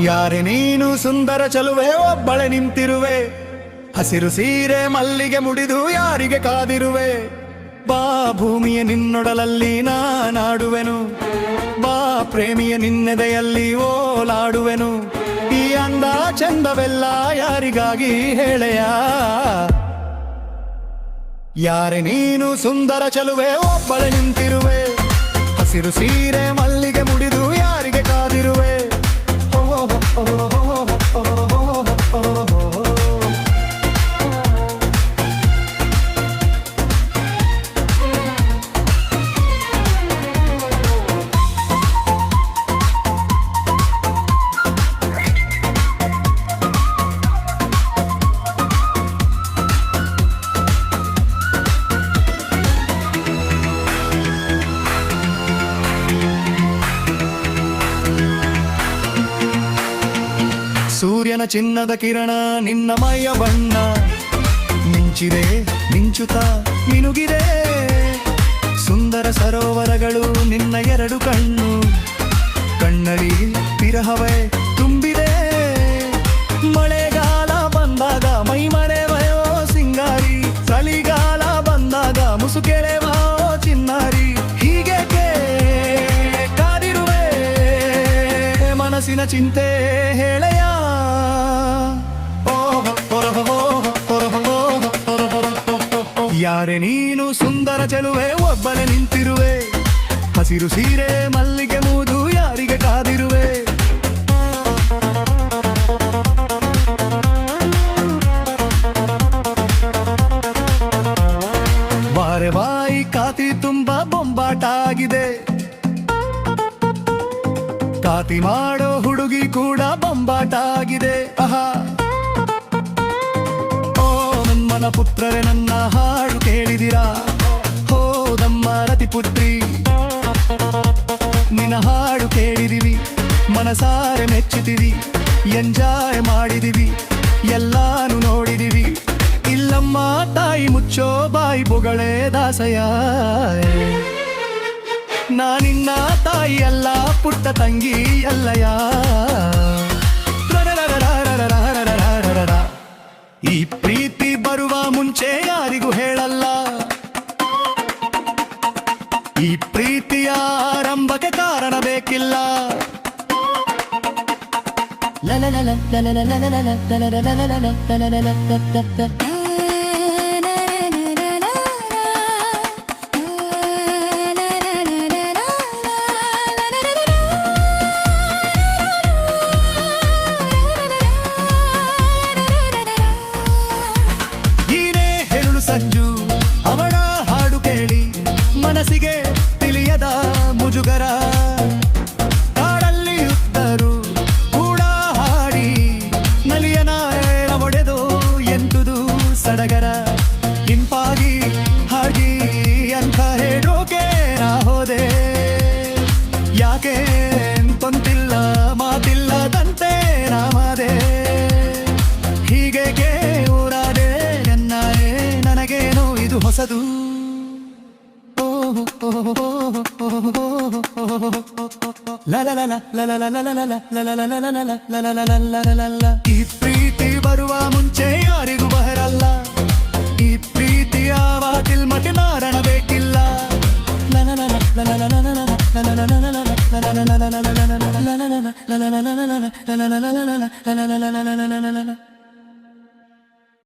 ಯಾರೆ ನೀನು ಸುಂದರ ಚಲುವೆ ಒಬ್ಬಳೆ ನಿಂತಿರುವೆ, ಹಸಿರು ಸೀರೆ ಮಲ್ಲಿಗೆ ಮುಡಿದು ಯಾರಿಗೆ ಕಾದಿರುವೆ. ಬಾ ಭೂಮಿಯ ನಿನ್ನೊಡಲಲ್ಲಿ ನಾನಾಡುವೆನು, ಬಾ ಪ್ರೇಮಿಯ ನಿನ್ನೆದೆಯಲ್ಲಿ ಓಲಾಡುವೆನು. ಈ ಅಂದ ಚಂದವೆಲ್ಲ ಯಾರಿಗಾಗಿ ಹೇಳೆಯ. ಯಾರೆ ನೀನು ಸುಂದರ ಚಲುವೆ ಒಬ್ಬಳೆ ನಿಂತಿರುವೆ, ಹಸಿರು ಸೀರೆ ಮಲ್ಲಿಗೆ ಮುಡಿದು ಯಾರಿಗೆ ಕಾದಿರುವೆ. ಸೂರ್ಯನ ಚಿನ್ನದ ಕಿರಣ ನಿನ್ನ ಮೈಯ ಬಣ್ಣ, ಮಿಂಚಿದೆ ಮಿಂಚುತ್ತ ಮಿನುಗಿದೆ. ಸುಂದರ ಸರೋವರಗಳು ನಿನ್ನ ಎರಡು ಕಣ್ಣು, ಕಣ್ಣಲ್ಲಿ ವಿರಹವೇ ತುಂಬಿದೆ. ಮಳೆಗಾಲ ಬಂದಾಗ ಮೈ ಮರೆವಯೋ ಸಿಂಗಾರಿ, ಚಳಿಗಾಲ ಬಂದಾಗ ಮುಸುಕೆಳೆವೋ ಚಿನ್ನಾರಿ. ಹೀಗೆ ಕಾದಿರುವೆ ಮನಸ್ಸಿನ ಚಿಂತೆ ಹೇಳೆಯ. ಯಾರೆ ನೀನು ಸುಂದರ ಚೆಲುವೆ ಒಬ್ಬಳೆ ನಿಂತಿರುವೆ, ಹಸಿರು ಸೀರೆ ಮಲ್ಲಿಗೆ ಮೂದು ಯಾರಿಗೆ ಕಾದಿರುವೆ. ಬಾರೆ ಬಾಯಿ ಕಾತಿ ತುಂಬಾ ಬೊಂಬಾಟ ಆಗಿದೆ, ಕಾತಿ ಮಾಡೋ ಹುಡುಗಿ ಕೂಡ ಬೊಂಬಾಟ ಆಗಿದೆ. ಆಹಾ ನನ್ನ ಪುತ್ರರೇ ನನ್ನ ಹಾಡು ಕೇಳಿದಿರಾ, ಹೋದಮ್ಮ ರತಿಪುತ್ರಿ ನಿನ್ನ ಹಾಡು ಕೇಳಿದಿವಿ, ಮನಸಾರೆ ಮೆಚ್ಚುತ್ತೀವಿ, ಎಂಜಾಯ್ ಮಾಡಿದಿವಿ, ಎಲ್ಲಾನು ನೋಡಿದಿವಿ. ಇಲ್ಲಮ್ಮ ತಾಯಿ ಮುಚ್ಚೋ ಬಾಯಿ ಬೊಗಳೆ ದಾಸಯ್ಯ, ನಾನಿನ್ನ ತಾಯಿ ಅಲ್ಲ ಪುಟ್ಟ ತಂಗಿ ಅಲ್ಲಯ್ಯ. ಈ ಪ್ರೀತಿ ಬರುವ ಮುಂಚೆ ಯಾರಿಗೂ ಹೇಳಲ್ಲ, ಈ ಪ್ರೀತಿಯ ಆರಂಭಕ್ಕೆ ಕಾರಣ ಬೇಕಿಲ್ಲ. ಸಂಜು ಅವಳ ಹಾಡು ಕೇಳಿ ಮನಸ್ಸಿಗೆ ತಿಳಿಯದ ಮುಜುಗರ, ಕಾಡಲ್ಲಿ ಉತ್ತರು ಕೂಡ ಹಾಡಿ ನಲಿಯನ ಒಡೆದು ಎಂಟುದು ಸಡಗರ. ಇಂಪಾಗಿ ಹಾಡಿ ಅಂತ ಹೇಳೋಕೆ ನಾ ಹೋದೆ, ಯಾಕೆ ತೊಂತಿಲ್ಲ ಮಾತಿಲ್ಲದಂತೆ ನಾಮದೆ. ಹೀಗೆ ಊರಾದೆ ನನಗೇನು ಇದು ಹೊಸದು. ಈ ಪ್ರೀತಿ ಬರುವ ಮುಂಚೆ ಯಾರಿಗೂ ಬಹರಲ್ಲ, ಈ ಪ್ರೀತಿಯ ವಾತಿಲ್ ಮಟಿ ಮಾರಣ ಬೇಕಿಲ್ಲ. la